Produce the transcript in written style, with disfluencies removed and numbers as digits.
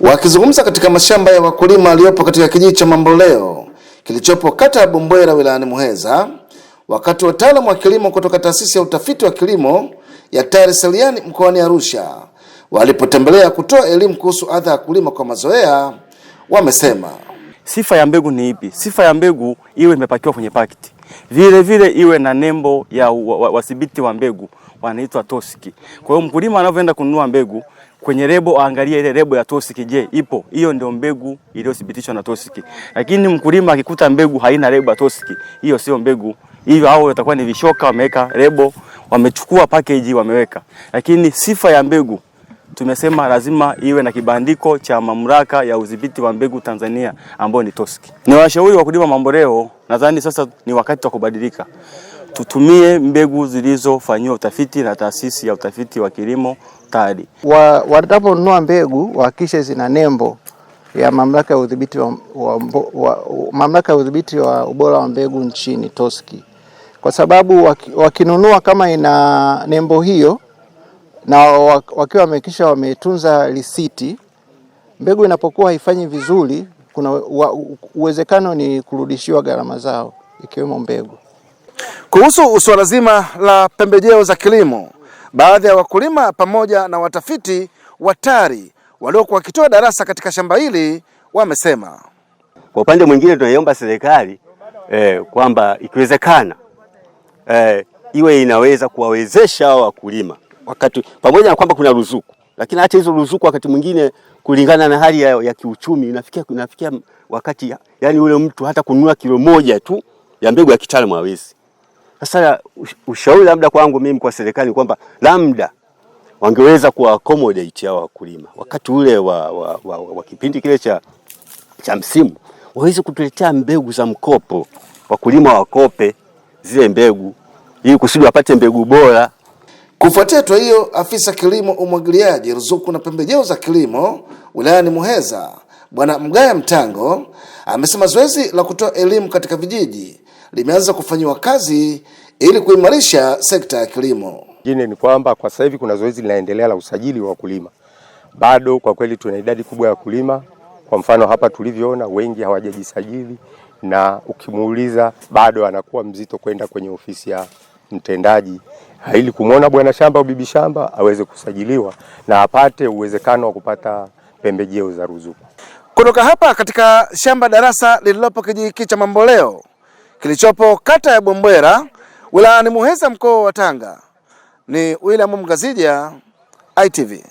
Wakizungumza katika mashamba ya wakulima aliyopo katika kijiji cha Mamboleo kilichopo kata ya Bombwera wilayani Muheza, wakati wataalamu wa kilimo kutoka taasisi ya utafiti wa kilimo ya TARI Seliani mkoani Arusha walipotembelea kutoa elimu kuhusu adha ya kulima kwa mazoea, wamesema sifa ya mbegu ni ipi? Sifa ya mbegu iwe imepakiwa kwenye pakiti, vile vile iwe na nembo ya wadhibiti wa mbegu wanaitwa TOSCI. Kwa hiyo mkulima anavyoenda kununua mbegu, kwenye lebo aangalie ile lebo ya TOSCI, je, ipo? Hiyo ndio mbegu iliyothibitishwa na TOSCI. Lakini mkulima akikuta mbegu haina lebo ya TOSCI, hiyo sio mbegu. Hivyo hao watakuwa ni vishoka, wameweka lebo, wamechukua package wameweka. Lakini sifa ya mbegu tumesema lazima iwe na kibandiko cha mamlaka ya udhibiti wa mbegu Tanzania ambayo ni TOSCI. Ni washauri wakulima Mamboleo, nadhani sasa ni wakati wa kubadilika. Tutumie mbegu zilizofanywa utafiti na taasisi ya utafiti wa kilimo TARI. Wataponunua mbegu wahakikishe zina nembo ya mamlaka ya udhibiti mamlaka ya udhibiti wa ubora wa mbegu nchini TOSCI. Kwa sababu wakinunua kama ina nembo hiyo na wakiwa wamekisha wametunza risiti, mbegu inapokuwa haifanyi vizuri, kuna uwezekano ni kurudishiwa gharama zao ikiwemo mbegu. Kuhusu swala zima la pembejeo za kilimo, baadhi ya wakulima pamoja na watafiti wa TARI waliokuwa wakitoa darasa katika shamba hili wamesema, kwa upande mwingine tunaiomba serikali kwamba ikiwezekana iwe inaweza kuwawezesha hao wakulima, wakati pamoja na kwamba kuna ruzuku, lakini hata hizo ruzuku wakati mwingine kulingana na hali ya kiuchumi inafikia wakati yani ule mtu hata kununua kilo moja tu ya mbegu ya kitaalamu hawezi. Sasa ushauri labda kwangu mimi kwa serikali kwamba labda wangeweza kuaccommodate hao wakulima wakati ule wa kipindi kile cha msimu, waweze kutuletea mbegu za mkopo, wakulima wakope zile mbegu ili kusudi wapate mbegu bora. Kufuatia hatua hiyo, afisa kilimo, umwagiliaji, ruzuku na pembejeo za kilimo wilayani Muheza, Bwana Mgaya Mtango, amesema zoezi la kutoa elimu katika vijiji limeanza kufanywa kazi ili kuimarisha sekta ya kilimo. Jingine ni kwamba kwa sasa hivi kuna zoezi linaendelea la usajili wa wakulima. Bado kwa kweli tuna idadi kubwa ya wakulima. Kwa mfano hapa tulivyoona wengi hawajajisajili, na ukimuuliza bado anakuwa mzito kwenda kwenye ofisi ya mtendaji ili kumwona bwana shamba au bibi shamba aweze kusajiliwa na apate uwezekano wa kupata pembejeo za ruzuku. Kutoka hapa katika shamba darasa lililopo kijiji cha Mamboleo kilichopo kata ya Bombwera wilayani Muheza mkoa wa Tanga, ni William Mgazija, ITV.